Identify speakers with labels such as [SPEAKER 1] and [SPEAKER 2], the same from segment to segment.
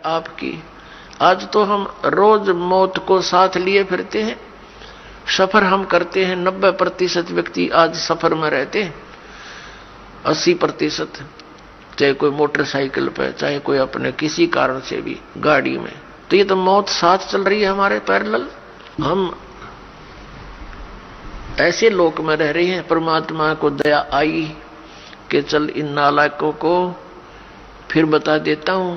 [SPEAKER 1] आपकी। आज तो हम रोज मौत को साथ लिए फिरते हैं, सफर हम करते हैं। 90% व्यक्ति आज सफर में रहते हैं, 80% चाहे कोई मोटरसाइकिल पे, चाहे कोई अपने किसी कारण से भी गाड़ी में। तो ये तो मौत साथ चल रही है हमारे पैरेलल। हम ऐसे लोक में रह रहे हैं, परमात्मा को दया आई कि चल इन नालायकों को फिर बता देता हूं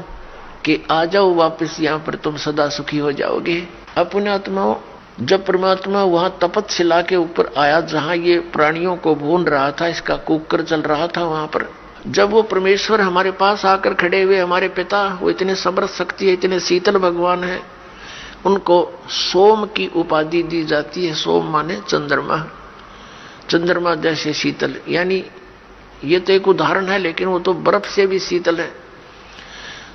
[SPEAKER 1] कि आ जाओ वापस यहां पर, तुम सदा सुखी हो जाओगे। अपने आत्माओं, जब परमात्मा वहां तपतशिला के ऊपर आया जहां ये प्राणियों को भून रहा था, इसका कुकर चल रहा था, वहां पर जब वो परमेश्वर हमारे पास आकर खड़े हुए, हमारे पिता, वो इतने समर्थ शक्ति है, इतने शीतल भगवान है, उनको सोम की उपाधि दी जाती है। सोम माने चंद्रमा, चंद्रमा जैसे शीतल। यानी ये तो एक उदाहरण है, लेकिन वो तो बर्फ से भी शीतल है।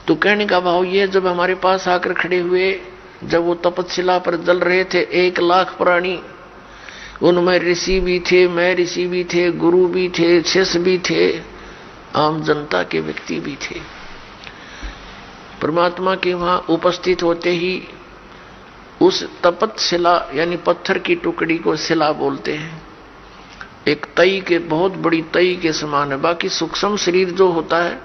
[SPEAKER 1] तो कहने का भाव ये, जब हमारे पास आकर खड़े हुए, जब वो तपतशिला पर जल रहे थे 1 लाख प्राणी, उनमें ऋषि भी थे, मैं ऋषि भी थे, गुरु भी थे, शिष्य भी थे, आम जनता के व्यक्ति भी थे। परमात्मा के वहां उपस्थित होते ही उस तपतशिला यानी पत्थर की टुकड़ी को शिला बोलते हैं। एक तई के, बहुत बड़ी तई के समान है। बाकी सूक्ष्म शरीर जो होता है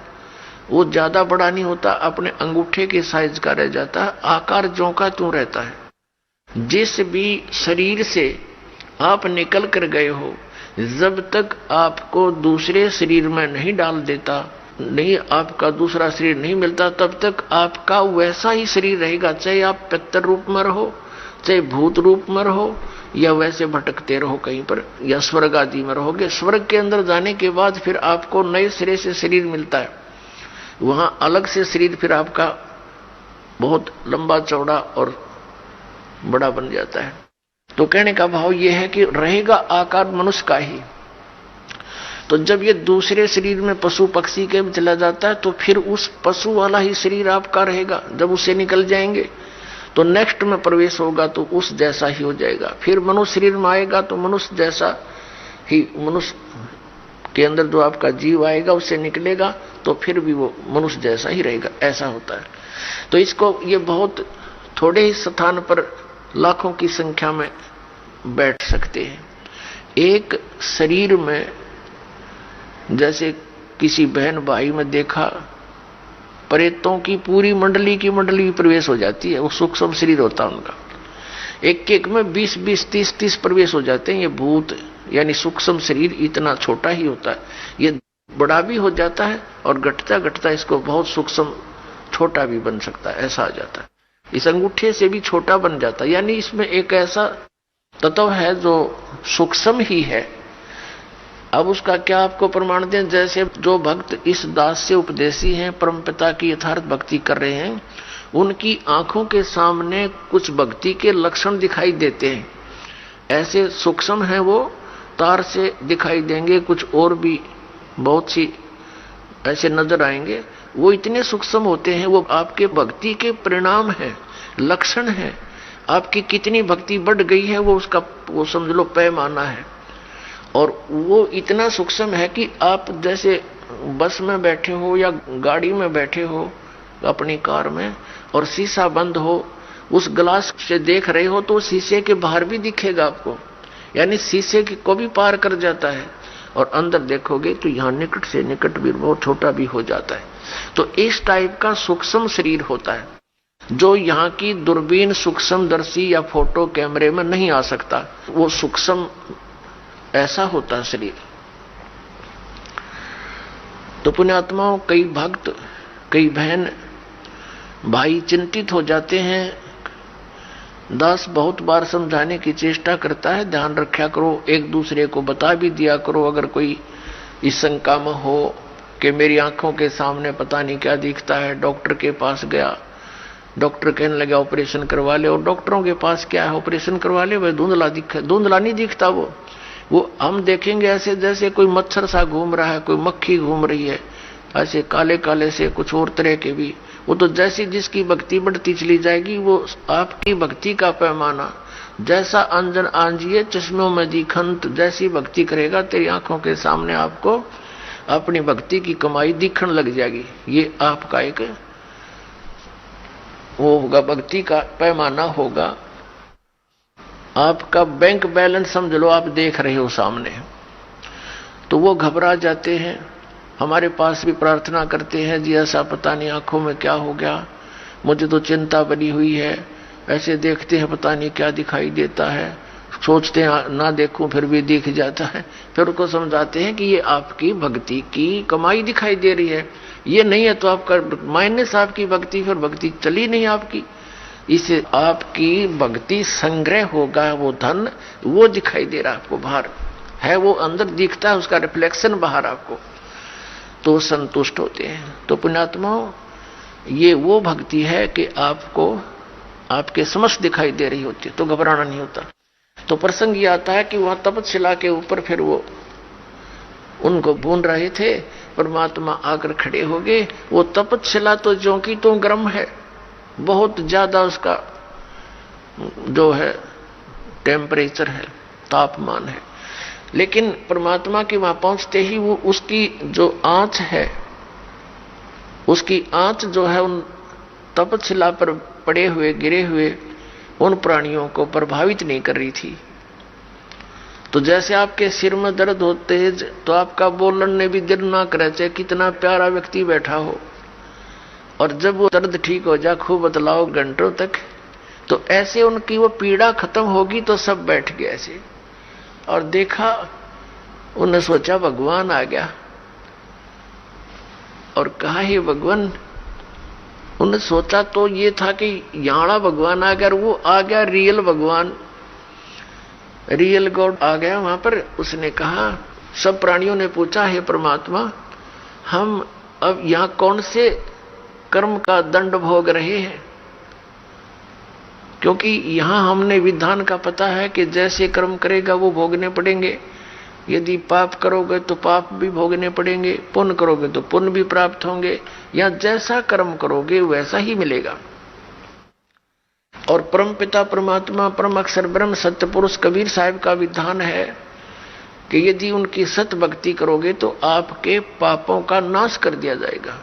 [SPEAKER 1] वो ज्यादा बड़ा नहीं होता, अपने अंगूठे के साइज का रह जाता है, आकार ज्यों का त्यों रहता है। जिस भी शरीर से आप निकल कर गए हो, जब तक आपको दूसरे शरीर में नहीं डाल देता, नहीं आपका दूसरा शरीर नहीं मिलता, तब तक आपका वैसा ही शरीर रहेगा। चाहे आप पितर रूप में रहो, चाहे भूत रूप में रहो, या वैसे भटकते रहो कहीं पर, या स्वर्ग आदि में रहोगे। स्वर्ग के अंदर जाने के बाद फिर आपको नए सिरे से शरीर मिलता है, वहां अलग से शरीर फिर आपका बहुत लंबा चौड़ा और बड़ा बन जाता है। तो कहने का भाव यह है कि रहेगा आकार मनुष्य का ही। तो जब ये दूसरे शरीर में पशु पक्षी के में चला जाता है, तो फिर उस पशु वाला ही शरीर आपका रहेगा। जब उससे निकल जाएंगे तो नेक्स्ट में प्रवेश होगा तो उस जैसा ही हो जाएगा। फिर मनुष्य शरीर में आएगा तो मनुष्य जैसा ही, मनुष्य के अंदर जो आपका जीव आएगा उससे निकलेगा तो फिर भी वो मनुष्य जैसा ही रहेगा। ऐसा होता है। तो इसको ये बहुत थोड़े ही स्थान पर लाखों की संख्या में बैठ सकते हैं। एक शरीर में जैसे किसी बहन भाई में देखा, प्रेतों की पूरी मंडली की मंडली प्रवेश हो जाती है। वो सूक्ष्म शरीर होता है उनका, एक एक में 20-20, 30-30 प्रवेश हो जाते हैं। ये भूत यानी सूक्ष्म शरीर इतना छोटा ही होता है, ये बड़ा भी हो जाता है और घटता घटता इसको बहुत सूक्ष्म छोटा भी बन सकता है, ऐसा आ जाता है। इस अंगूठे से भी छोटा बन जाता है। यानी इसमें एक ऐसा तत्व है जो सूक्ष्म ही है। अब उसका क्या आपको प्रमाण दें? जैसे जो भक्त इस दास से उपदेशी हैं, परमपिता की यथार्थ भक्ति कर रहे हैं, उनकी आंखों के सामने कुछ भक्ति के लक्षण दिखाई देते हैं। ऐसे सूक्ष्म हैं वो, तार से दिखाई देंगे, कुछ और भी बहुत सी ऐसे नजर आएंगे। वो इतने सूक्ष्म होते हैं, वो आपके भक्ति के परिणाम हैं, लक्षण हैं। आपकी कितनी भक्ति बढ़ गई है वो उसका, वो समझ लो पैमाना है। और वो इतना सूक्ष्म है कि आप जैसे बस में बैठे हो या गाड़ी में बैठे हो अपनी कार में, और शीशा बंद हो, उस ग्लास से देख रहे हो तो शीशे के बाहर भी दिखेगा आपको, यानी शीशे को भी पार कर जाता है। और अंदर देखोगे तो यहाँ निकट से निकट भी बहुत छोटा भी हो जाता है। तो इस टाइप का सूक्ष्म शरीर होता है जो यहाँ की दूरबीन सूक्ष्मदर्शी या फोटो कैमरे में नहीं आ सकता। वो सूक्ष्म ऐसा होता है शरीर। तो पुण्यात्माओं, कई भक्त, कई बहन भाई चिंतित हो जाते हैं। दास बहुत बार समझाने की चेष्टा करता है, ध्यान रखा करो, एक दूसरे को बता भी दिया करो। अगर कोई इस शंका में हो कि मेरी आंखों के सामने पता नहीं क्या दिखता है, डॉक्टर के पास गया, डॉक्टर कहने लगा ऑपरेशन करवा ले, और डॉक्टरों के पास क्या है, ऑपरेशन करवा ले, वह धुंधला नहीं दिखता। वो हम देखेंगे ऐसे जैसे कोई मच्छर सा घूम रहा है, कोई मक्खी घूम रही है, ऐसे काले काले से कुछ और तरह के भी। वो तो जैसी जिसकी भक्ति बढ़ती चली जाएगी, वो आपकी भक्ति का पैमाना जैसा अंजन आंजिए चश्मों में दिखंत, जैसी भक्ति करेगा तेरी आंखों के सामने आपको अपनी भक्ति की कमाई दिखने लग जाएगी। ये आपका एक वो होगा, भक्ति का पैमाना होगा। आपका बैंक बैलेंस समझ लो, आप देख रहे हो सामने, तो वो घबरा जाते हैं, हमारे पास भी प्रार्थना करते हैं, जी ऐसा पता नहीं आंखों में क्या हो गया, मुझे तो चिंता बनी हुई है। ऐसे देखते हैं पता नहीं क्या दिखाई देता है, सोचते हैं ना देखूं फिर भी दिख जाता है। फिर उनको समझाते हैं कि ये आपकी भक्ति की कमाई दिखाई दे रही है, ये नहीं है तो आपका माइनस आपकी भक्ति, फिर भक्ति चली नहीं आपकी। इसे आपकी भक्ति संग्रह होगा, वो धन वो दिखाई दे रहा आपको, बाहर है वो, अंदर दिखता है उसका रिफ्लेक्शन बाहर आपको, तो संतुष्ट होते हैं। तो पुण्यात्माओं, ये वो भक्ति है कि आपको आपके समक्ष दिखाई दे रही होती है, तो घबराना नहीं होता। तो प्रसंग ये आता है कि वहां तपतशिला के ऊपर फिर वो उनको भून रहे थे, परमात्मा आकर खड़े हो गए। वो तपतशिला तो ज्यों की तो गर्म है, बहुत ज्यादा उसका जो है टेम्परेचर है, तापमान है, लेकिन परमात्मा के वहां पहुंचते ही वो उसकी जो आंच है, उसकी आंच जो है उन तपतशिला पर पड़े हुए गिरे हुए उन प्राणियों को प्रभावित नहीं कर रही थी। तो जैसे आपके सिर में दर्द होते है तो आपका बोलने भी दिल ना करे, चाहे कितना प्यारा व्यक्ति बैठा हो, और जब वो दर्द ठीक हो जाए, खूब बतलाओ घंटों तक, तो ऐसे उनकी वो पीड़ा खत्म होगी तो सब बैठ गए ऐसे। और देखा, उन्हें सोचा भगवान आ गया, और कहा हे भगवान, उन्हें सोचा तो ये था कि यहाँ भगवान आ गया, और वो आ गया रियल भगवान, रियल गॉड आ गया वहां पर। उसने कहा, सब प्राणियों ने पूछा, हे परमात्मा, हम अब यहाँ कौन से कर्म का दंड भोग रहे हैं? क्योंकि यहां हमने विधान का पता है कि जैसे कर्म करेगा वो भोगने पड़ेंगे। यदि पाप करोगे तो पाप भी भोगने पड़ेंगे, पुण्य करोगे तो पुण्य भी प्राप्त होंगे, या जैसा कर्म करोगे वैसा ही मिलेगा। और परम पिता परमात्मा, परम अक्षर ब्रह्म सत्य पुरुष कबीर साहिब का विधान है कि यदि उनकी सत भक्ति करोगे तो आपके पापों का नाश कर दिया जाएगा।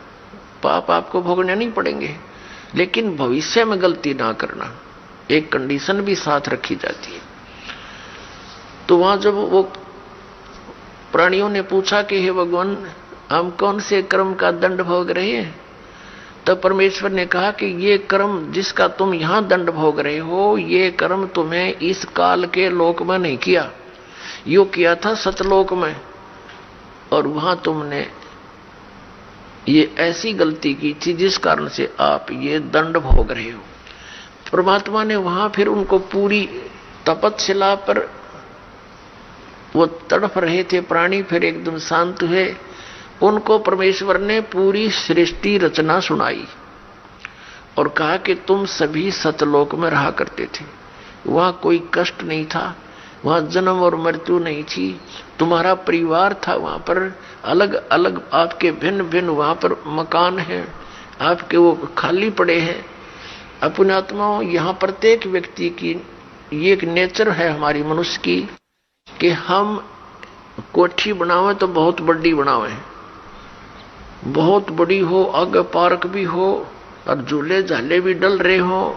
[SPEAKER 1] पाप आपको भोगने नहीं पड़ेंगे, लेकिन भविष्य में गलती ना करना, एक कंडीशन भी साथ रखी जाती है। तो वहां जब वो प्राणियों ने पूछा कि हे भगवान, हम कौन से कर्म का दंड भोग रहे हैं, तब परमेश्वर ने कहा कि ये कर्म जिसका तुम यहां दंड भोग रहे हो, ये कर्म तुम्हें इस काल के लोक में नहीं किया, यो किया था सतलोक में, और वहां तुमने ये ऐसी गलती की थी जिस कारण से आप ये दंड भोग रहे हो। परमात्मा ने वहां फिर उनको पूरी तपतशिला पर वो तड़प रहे थे प्राणी, फिर एकदम शांत हुए। उनको परमेश्वर ने पूरी सृष्टि रचना सुनाई और कहा कि तुम सभी सतलोक में रहा करते थे, वहां कोई कष्ट नहीं था, वहां जन्म और मृत्यु नहीं थी, तुम्हारा परिवार था वहां पर, अलग अलग आपके भिन्न भिन्न वहां पर मकान हैं, आपके वो खाली पड़े हैं। अपने आत्माओं, यहाँ प्रत्येक व्यक्ति की ये एक नेचर है हमारी मनुष्य की कि हम कोठी बनावे तो बहुत बड़ी बनावे, बहुत बड़ी हो, आगे पार्क भी हो और झूले झाले भी डल रहे हो,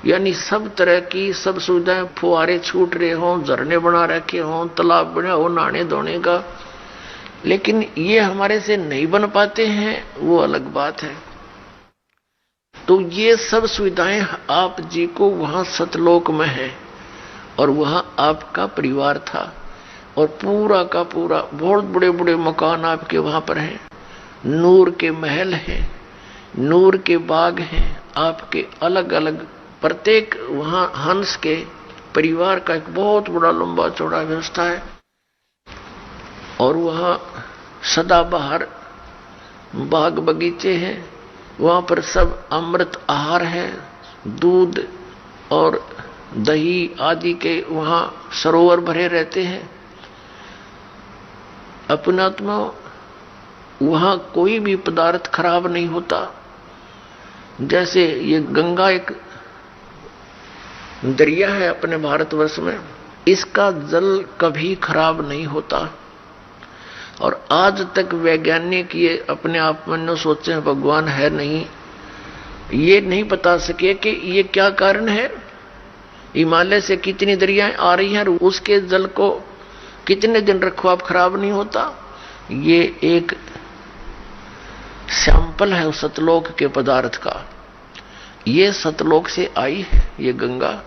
[SPEAKER 1] यानी सब तरह की सब सुविधाएं, फुहारे छूट रहे हो, झरने बना रखे हो, तालाब बना हो नहाने धोने का, लेकिन ये हमारे से नहीं बन पाते हैं, वो अलग बात है। तो ये सब सुविधाएं आप जी को वहां सतलोक में है, और वहां आपका परिवार था, और पूरा का पूरा बहुत बड़े बड़े मकान आपके वहां पर हैं, नूर के महल हैं, नूर के बाग हैं आपके, अलग अलग प्रत्येक वहां हंस के परिवार का एक बहुत बड़ा लंबा चौड़ा व्यवस्था है। और वहां सदाबहार बाग बगीचे हैं, वहां पर सब अमृत आहार है, दूध और दही आदि के वहां सरोवर भरे रहते हैं। अपने आत्मा, वहां कोई भी पदार्थ खराब नहीं होता। जैसे ये गंगा एक दरिया है अपने भारतवर्ष में, इसका जल कभी खराब नहीं होता, और आज तक वैज्ञानिक ये अपने आप में न सोचे भगवान है नहीं, ये नहीं बता सके कि ये क्या कारण है। हिमालय से कितनी दरियाएं आ रही हैं और उसके जल को कितने दिन रखो आप खराब नहीं होता। ये एक सैंपल है उस सतलोक के पदार्थ का। ये सतलोक से आई है ये गंगा,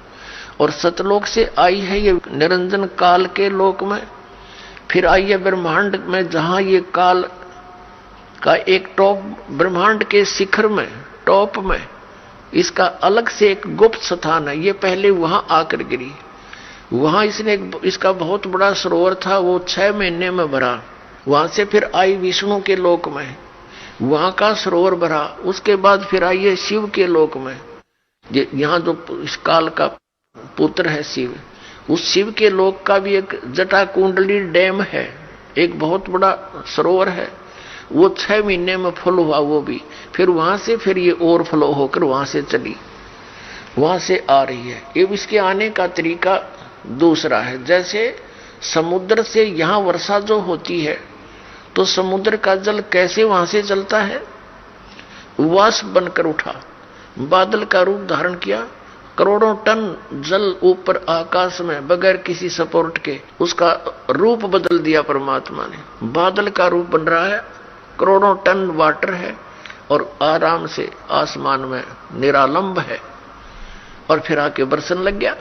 [SPEAKER 1] और सतलोक से आई है ये निरंजन काल के लोक में, फिर आई है ब्रह्मांड में, जहां ये काल का एक टॉप, ब्रह्मांड के शिखर में टॉप में इसका अलग से एक गुप्त स्थान है। ये पहले वहां आकर गिरी, वहां इसने इसका बहुत बड़ा सरोवर था, वो 6 महीने में भरा। वहां से फिर आई विष्णु के लोक में, वहां का सरोवर भरा। उसके बाद फिर आई है शिव के लोक में, यहां जो इस काल का पुत्र है शिव, उस शिव के लोक का भी एक जटा कुंडली डैम है, एक बहुत बड़ा सरोवर है। वो 6 महीने में फुल हुआ वो भी, फिर वहां से फिर ये ओवरफ्लो होकर वहां से चली, वहां से आ रही है। ये इसके आने का तरीका दूसरा है। जैसे समुद्र से यहां वर्षा जो होती है तो समुद्र का जल कैसे वहां से चलता है, वाष्प बनकर उठा, बादल का रूप धारण किया, करोड़ों टन जल ऊपर आकाश में बगैर किसी सपोर्ट के उसका रूप बदल दिया परमात्मा ने। बादल का रूप बन रहा है, करोड़ों टन वाटर है और आराम से आसमान में निरालंब है, और फिर आके बरसन लग गया।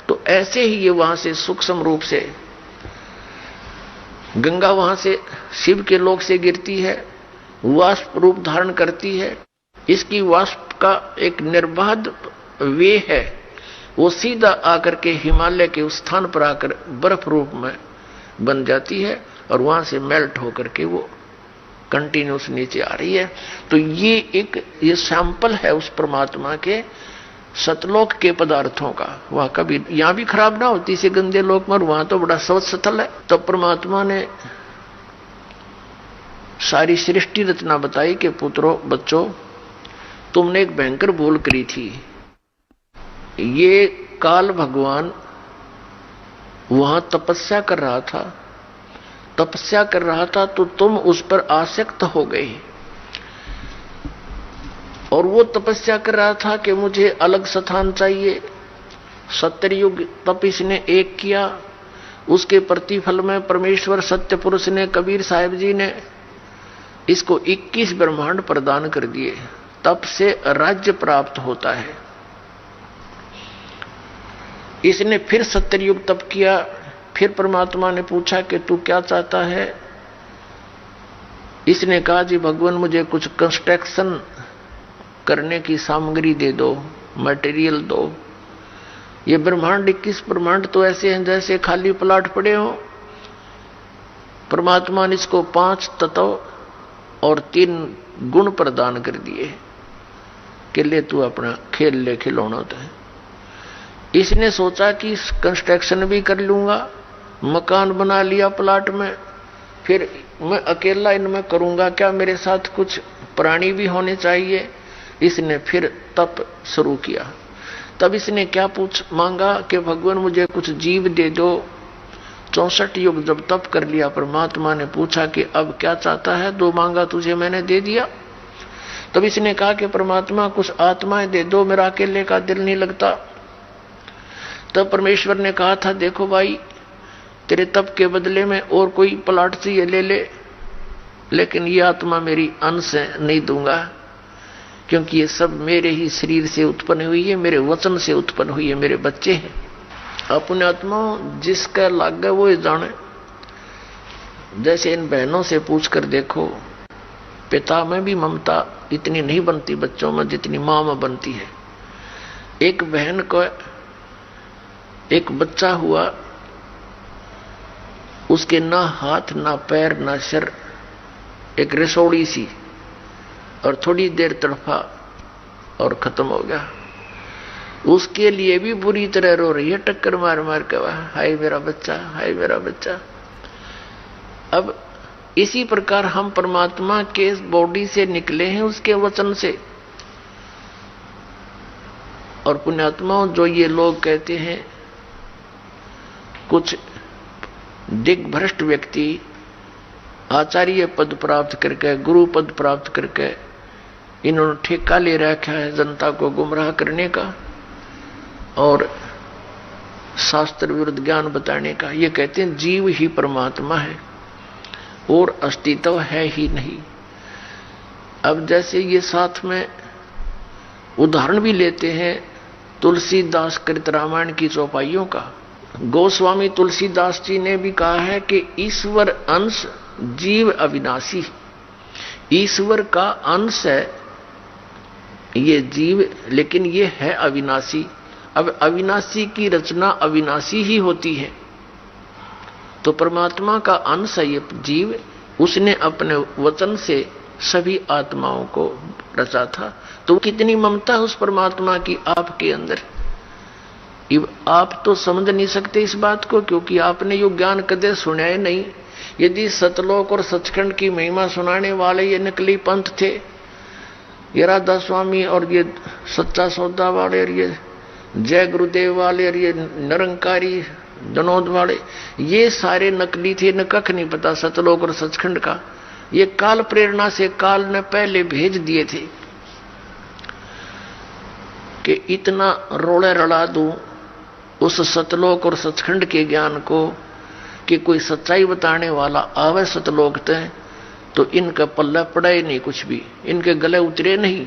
[SPEAKER 1] तो ऐसे ही ये वहां से सूक्ष्म रूप से गंगा वहां से शिव के लोक से गिरती है, वाष्प रूप धारण करती है। इसकी वाष्प का एक निर्बाध वे है, वो सीधा आकर के हिमालय के उस स्थान पर आकर बर्फ रूप में बन जाती है, और वहां से मेल्ट होकर के वो कंटिन्यूस नीचे आ रही है। तो ये सैंपल है उस परमात्मा के सतलोक के पदार्थों का। वहां कभी यहां भी खराब ना होती से गंदे लोक में, वहां तो बड़ा स्वच्छ स्थल है। तब परमात्मा ने सारी सृष्टि रचना बताई कि पुत्रों बच्चों, तुमने एक भयंकर भूल करी थी। ये काल भगवान वहां तपस्या कर रहा था, तो तुम उस पर आसक्त हो गए, और वो तपस्या कर रहा था कि मुझे अलग स्थान चाहिए। सत्ययुग तप इसने एक किया, उसके प्रतिफल में परमेश्वर सत्य पुरुष ने, कबीर साहिब जी ने इसको 21 ब्रह्मांड प्रदान कर दिए। तप से राज्य प्राप्त होता है। इसने फिर सत्ययुग तप किया। फिर परमात्मा ने पूछा कि तू क्या चाहता है। इसने कहा जी भगवान मुझे कुछ कंस्ट्रक्शन करने की सामग्री दे दो, मटेरियल दो। ये ब्रह्मांड 21 ब्रह्मांड तो ऐसे हैं जैसे खाली प्लाट पड़े हो। परमात्मा ने इसको 5 तत्व और 3 गुण प्रदान कर दिए कि ले तू अपना खेल ले, खिलौना तो है। इसने सोचा कि कंस्ट्रक्शन भी कर लूंगा, मकान बना लिया प्लाट में, फिर मैं अकेला इनमें करूंगा क्या, मेरे साथ कुछ प्राणी भी होने चाहिए। इसने फिर तप शुरू किया। तब इसने क्या मांगा कि भगवान मुझे कुछ जीव दे दो। 64 युग जब तप कर लिया, परमात्मा ने पूछा कि अब क्या चाहता है, जो मांगा तुझे मैंने दे दिया। तब इसने कहा कि परमात्मा कुछ आत्माएं दे दो, मेरा अकेले का दिल नहीं लगता। तब परमेश्वर ने कहा था देखो भाई, तेरे तप के बदले में और कोई प्लाट चाहिए ले ले, लेकिन ये आत्मा मेरी अंश है, नहीं दूंगा, क्योंकि ये सब मेरे ही शरीर से उत्पन्न हुई है, मेरे वचन से उत्पन्न हुई है, मेरे बच्चे हैं। अपने आत्मा जिसका लाग गया वो जाने। जैसे इन बहनों से पूछकर देखो, पिता में भी ममता इतनी नहीं बनती बच्चों में जितनी मां में बनती है। एक बहन को एक बच्चा हुआ, उसके ना हाथ ना पैर ना सिर, एक रसोड़ी सी, और थोड़ी देर तड़फा और खत्म हो गया। उसके लिए भी बुरी तरह रो रही है, टक्कर मार मार के, हाय मेरा बच्चा, हाय मेरा बच्चा। अब इसी प्रकार हम परमात्मा के बॉडी से निकले हैं, उसके वचन से। और पुण्यात्माओं, जो ये लोग कहते हैं, कुछ दिग्भ्रष्ट व्यक्ति आचार्य पद प्राप्त करके, गुरु पद प्राप्त करके इन्होंने ठेका ले रखा है जनता को गुमराह करने का और शास्त्र विरुद्ध ज्ञान बताने का। ये कहते हैं जीव ही परमात्मा है और अस्तित्व है ही नहीं। अब जैसे ये साथ में उदाहरण भी लेते हैं तुलसीदास कृत रामायण की चौपाइयों का। गोस्वामी तुलसीदास जी ने भी कहा है कि ईश्वर अंश जीव अविनाशी, ईश्वर का अंश है ये जीव, लेकिन ये है अविनाशी। अब अविनाशी की रचना अविनाशी ही होती है, तो परमात्मा का अंश है ये जीव, उसने अपने वचन से सभी आत्माओं को रचा था। तो कितनी ममता उस परमात्मा की आपके अंदर। आप तो समझ नहीं सकते इस बात को, क्योंकि आपने यो ज्ञान कदे सुना ही नहीं। यदि सतलोक और सचखंड की महिमा सुनाने वाले ये नकली पंथ थे, ये राधा स्वामी और ये सच्चा सौदा वाले और ये जय गुरुदेव वाले और ये निरंकारी जनोद वाले, ये सारे नकली थे, न कख नहीं पता सतलोक और सचखंड का। ये काल प्रेरणा से काल ने पहले भेज दिए थे कि इतना रोड़े रड़ा दूं उस सतलोक और सचखंड के ज्ञान को कि कोई सच्चाई बताने वाला आवे सतलोक तय तो इनका पल्ला पड़ा ही नहीं, कुछ भी इनके गले उतरे नहीं।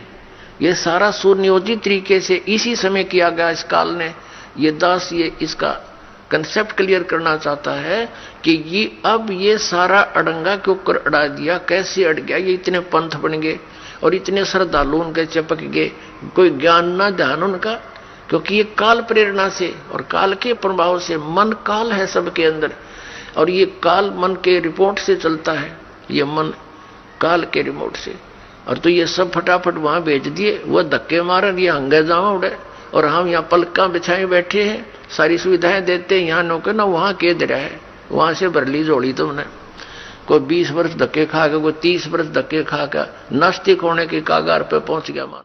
[SPEAKER 1] ये सारा सुनियोजित तरीके से इसी समय किया गया इस काल ने। ये दास ये इसका कंसेप्ट क्लियर करना चाहता है कि ये अब ये सारा अड़ंगा क्यों कर अड़ा दिया, कैसे अड़ गया, ये इतने पंथ बन गए और इतने श्रद्धालु उनके चिपक गए, कोई ज्ञान ना ध्यान उनका, क्योंकि ये काल प्रेरणा से और काल के प्रभाव से, मन काल है सबके अंदर और ये काल मन के रिपोर्ट से चलता है, ये मन काल के रिमोट से। और तो ये सब फटाफट वहां भेज दिए, वह धक्के मारे, ये हंगे जावा उड़े और हम यहाँ पलका बिछाए बैठे हैं, सारी सुविधाएं देते हैं, यहाँ नौकर ना वहां के दे रहा है, वहां से भर ली जोड़ी तुमने। कोई 20 वर्ष धक्के खा के, कोई 30 वर्ष धक्के खा के नास्तिक होने के कागार पे पहुंच गया मान।